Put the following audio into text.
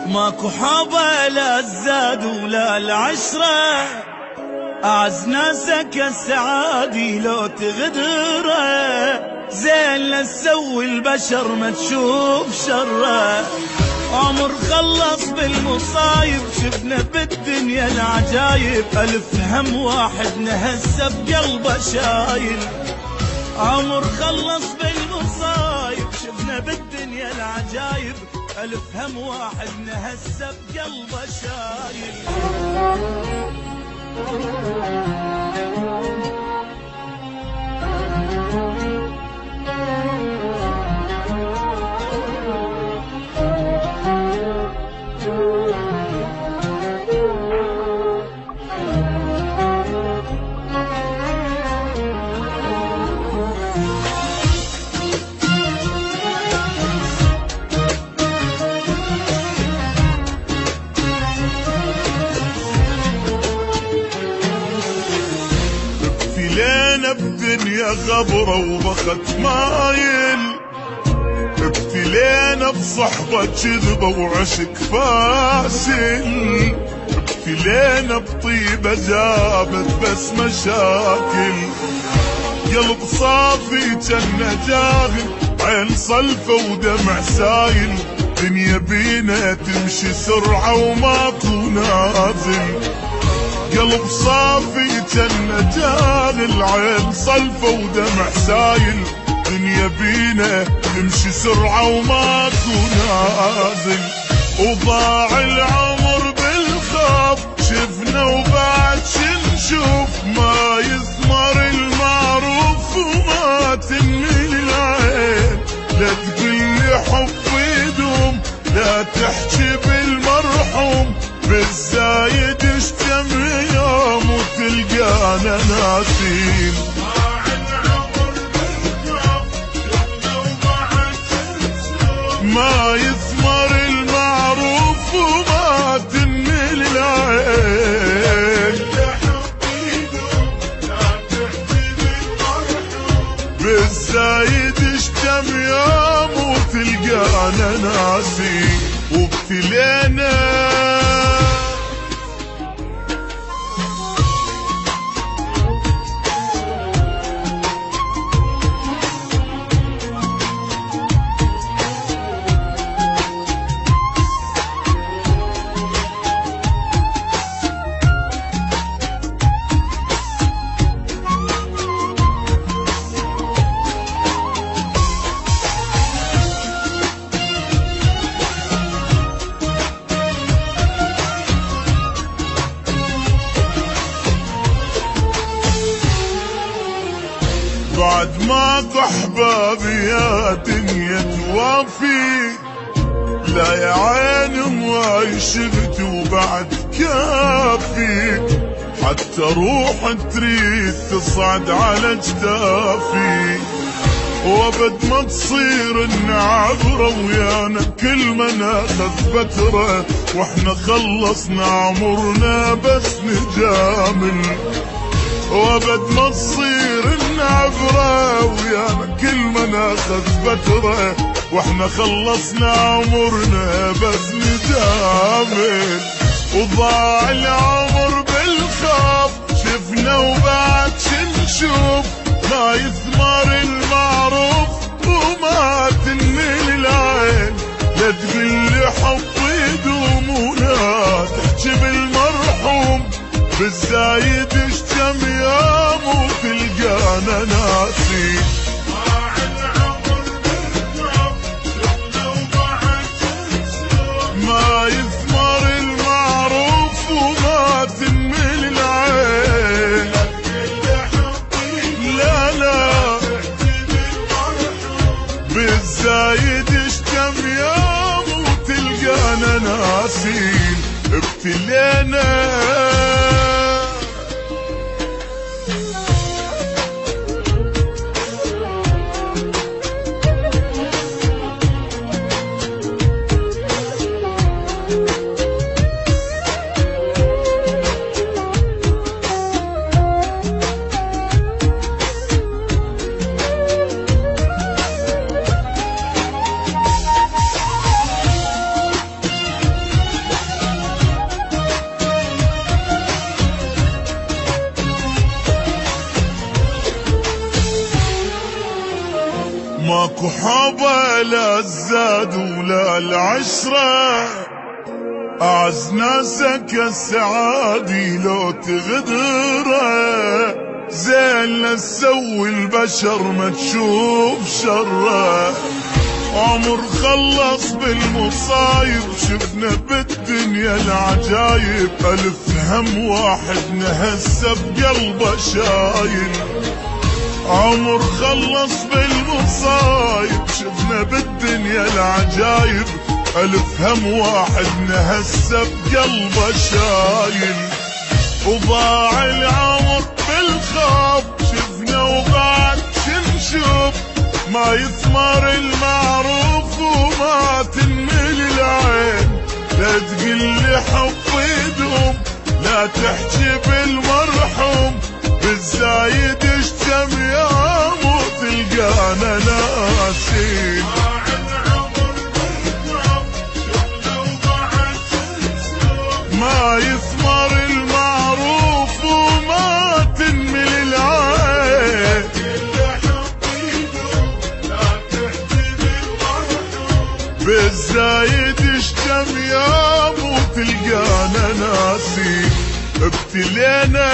ماكو حابة لا الزاد ولا العشرة، أعز ناسك السعادي لو تغدره، زين لا تسوي البشر ما تشوف شره. عمر خلص بالمصايب شفنا بالدنيا العجايب، ألف هم واحد نهسه بقلبه شايل. عمر خلص بالمصايب شفنا بالدنيا العجايب، ألف هم واحد نهسه بقلبه شايل. ابتلينا بدنيا غبرة وبخت مايل، ابتلينا بصحبة كذبة وعشق فاشل، ابتلينا بطيبة جابت بس مشاكل. قلب صافي جنة جاهل، عين صلفة ودمع سايل، دنيا بينا تمشي سرعة وماكو نازل. قلب صافي جنة جاهل، عين صلفة ودمع سايل، دنيا بينا تمشي سرعة وماكو نازل. وضاع العمر بالخوف شفنا وبعد شنشوف، ما يثمر المعروف وما تنمي العين. لا تقولي حب يدوم، لا تحكي بالمرحوم، بالزايد اشتم يوم وتلقانا ناسين. ما يثمر المعروف وما تنمي العين. بالزايد اشتم يوم وتلقانا ناسين. وابتلينا بعد ماكو احبابي يا دنيا توافي، لا يا عيني هواي شفت وبعد كافي، حتى روح تريد تصعد على جدافي. وابد ما تصير النعبرة ويانا كل ما ناخذ فترة، واحنا خلصنا عمرنا بس نجامل. وابد ما تصير النعبرة ويانا كل ما ناخذ فترة، واحنا خلصنا عمرنا بس نجامل. وضاع العمر بالخوف شفنا وبعد شنشوف، ما يثمر المعروف وما تنمي العين. لا تقولي حب يدوم ولا تحكي بالمرحوم، بالزايد اشتم يوم وتلقانا ناسين. ما يثمر المعروف وما تنمي العين. لا لا بالزايد اشتم يوم وتلقانا ناسين. ابتلينا ماكو حبه لا الزاد ولا العشرة، أعز ناسك السعادي لو تغدره، زين لا تسوي البشر ما تشوف شره. عمر خلص بالمصايب شفنا بالدنيا العجايب، ألف هم واحد نهسه بقلبه شايل. عمر خلص بالمصايب شفنا بالدنيا العجايب، ألف هم واحد نهسه بقلبه شايل. وضاع العمر بالخوف شفنا وبعد شنشوف، ما يثمر المعروف وما تنمل العين. لا تقلي حب يدوم لا تحكي بالمرحوم، بالزايد اشتم يوم وتلقانا ناسين. ما يثمر المعروف وما تنمل العين، بالزايد اشتم يوم وتلقانا ناسين. ابتلينا